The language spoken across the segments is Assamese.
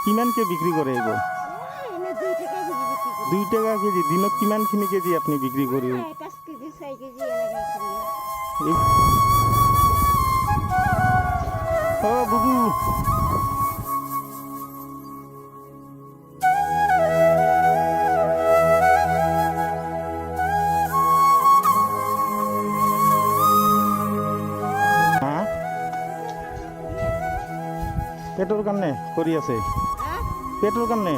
কিমানকে বিক্ৰী কৰে এইবোৰ? 2 টাকা কেজি। দিনত কিমানখিনি কেজি আপুনি বিক্ৰী কৰি? 5 কেজি 6 কেজি এনেকৈ কৰি। বুবু পেটৰ কাৰণে কৰি আছে, পেটৰ কাৰণে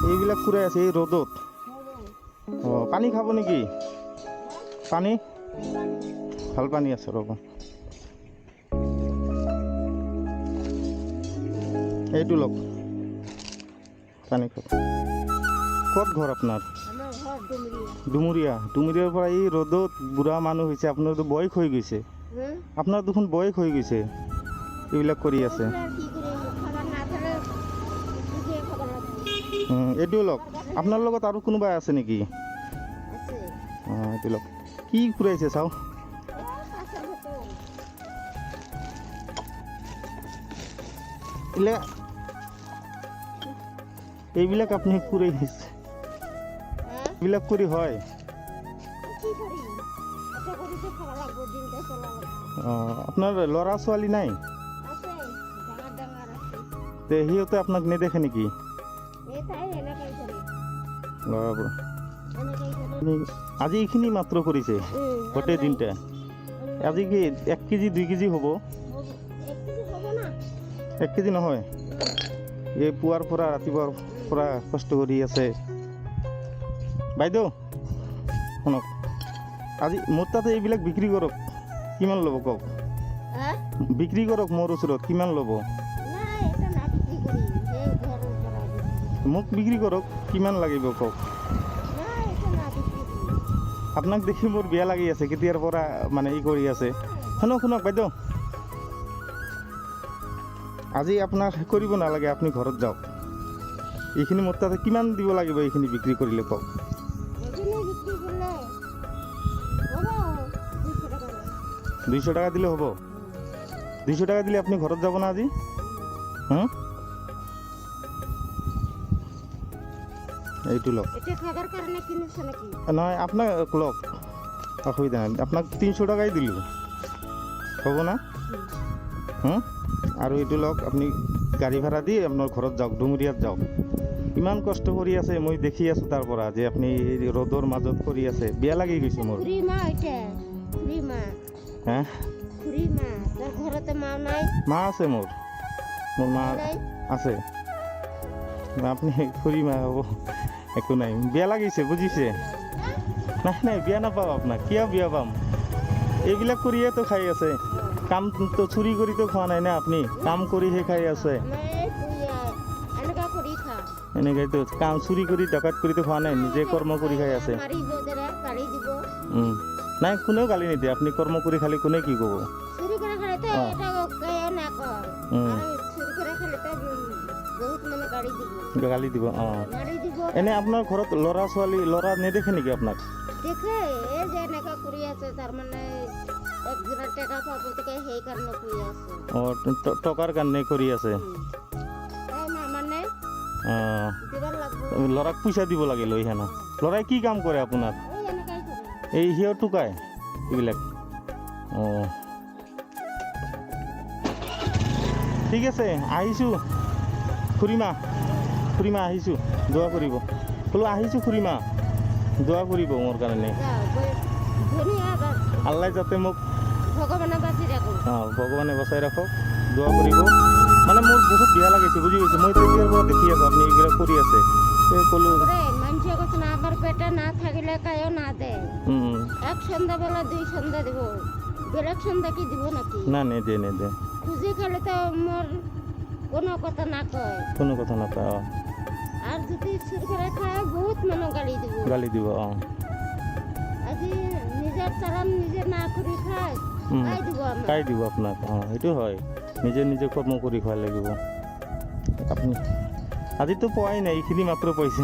এইবিলাক ফুৰাই আছে এই ৰ'দত। পানী খাব নেকি? পানী ভাল পানী আছে ৰ'ব। এইটো লওক পানী খাব। ক'ত ঘৰ আপোনাৰ? ডুমুৰীয়াৰ পৰা এই ৰ'দত বুঢ়া মানুহ হৈছে, আপোনাৰতো বয়স হৈ গৈছে। আপোনাৰ দেখোন বয়স হৈ গৈছে, এইবিলাক কৰি আছে। এইটো লওক। আপোনাৰ লগত আৰু কোনোবা আছে নেকি? এইটো লওক। কি ফুৰাইছে চাওঁ। এইবিলাক আপুনি ফুৰাই দিছে, এইবিলাক কৰি হয়? আপোনাৰ ল'ৰা ছোৱালী নাই? সিহঁতে আপোনাক নেদেখে নেকি? আজি এইখিনি মাত্ৰ কৰিছে গোটেই দিনটা? আজি কি 1 কেজি 2 কেজি হ'ব? 1 কেজি নহয়? এই পুৱাৰ পৰা ৰাতিপুৱাৰ পৰা কষ্ট কৰি আছে। বাইদেউ শুনক, আজি মোৰ তাতে এইবিলাক বিক্ৰী কৰক, কিমান ল'ব কওক? বিক্ৰী কৰক মোৰ ওচৰত, কিমান ল'ব? মোক বিক্ৰী কৰক, কিমান লাগিব কওক? আপোনাক দেখি মোৰ বেয়া লাগি আছে, কেতিয়াৰ পৰা মানে ই কৰি আছে। শুনক বাইদেউ, আজি আপোনাৰ কৰিব নালাগে, আপুনি ঘৰত যাওক। এইখিনি মোৰ তাতে কিমান দিব লাগিব এইখিনি বিক্ৰী কৰিলে কওক? 200 টাকা দিলে হ'ব? 200 টাকা দিলে আপুনি ঘৰত যাব না আজি? এইটো লওক। নহয় আপোনাক লওক, অসুবিধা নাই। আপোনাক 300 টাকাই দিলোঁ, হ'ব না? আৰু এইটো লওক, আপুনি গাড়ী ভাড়া দি আপোনাৰ ঘৰত যাওক, ডুমুৰীয়াত যাওক। ইমান কষ্ট কৰি আছে, মই দেখি আছোঁ তাৰ পৰা যে আপুনি ৰ'দৰ মাজত কৰি আছে, বেয়া লাগি গৈছে মোৰ। মা আছে মোৰ মা আছে। আপুনি খুৰী মা হ'ব, একো নাই, বেয়া লাগিছে বুজিছে? নাই বেয়া নাপাওঁ আপোনাক, কিয় বেয়া পাম? এইবিলাক কৰিয়েতো খাই আছে, কামটো চুৰি কৰিতো খোৱা নাই না আপুনি, কাম কৰিহে খাই আছে। এনেকৈতো কাম চুৰি কৰি ডকাইত কৰিতো খোৱা নাই, নিজে কৰ্ম কৰি খাই আছে। নাই, কোনেও গালি নিদিয়ে, আপুনি কৰ্ম কৰি খালে কোনে কি ক'ব? গালি দিব। এনে আপোনাৰ ঘৰত ল'ৰা ছোৱালী, ল'ৰা নেদেখে নেকি আপোনাক? দেখে, এই যে এনেকা কৰি আছে, তাৰমানে টকা পাব সেইকাৰণে কৰি আছে। টকাৰ কাৰণে কৰি আছে। ল'ৰাক পইচা দিব লাগে লৈ হেনা। ল'ৰাই কি কাম কৰে আপোনাৰ? এই সিও টুকাই এইবিলাক। ঠিক আছে, আহিছোঁ খুৰীমা আহিছোঁ, দোৱা কৰিব। বোলো আহিছোঁ খুৰীমা, দোৱা কৰিব মোৰ কাৰণে। আল্লাই যাতে মোক ভগৱানে বচাই ৰাখক, দোৱা কৰিব। মানে মোৰ বহুত বেয়া লাগিছে, বুজি পাইছে? মই তেতিয়াৰ পৰা দেখি আছোঁ আপুনি এইবিলাক কৰি আছে। ক'লো আমার পেটে না থাকিলে কায়ও না দেয়। এক সন্ধ্যাবেলা 2 সন্ধ্যা দিব, বেলেগ সন্ধ্যা কি দিব নাকি? না নেদে। খুঁজি খালে তো মোর কোনো কথা না কয়। আর যদি সুর করে খায় বহুত মানুষ গালি দিব। আজি নিজের চালান নিজে না কৰি খায়, খাই দিব আপোনাক। সেইটো হয়, নিজে কৰ্ম কৰি খোৱা লাগিব। আপুনি আজিতো পোৱাই নাই, এইখিনি মাত্ৰ পাইছে।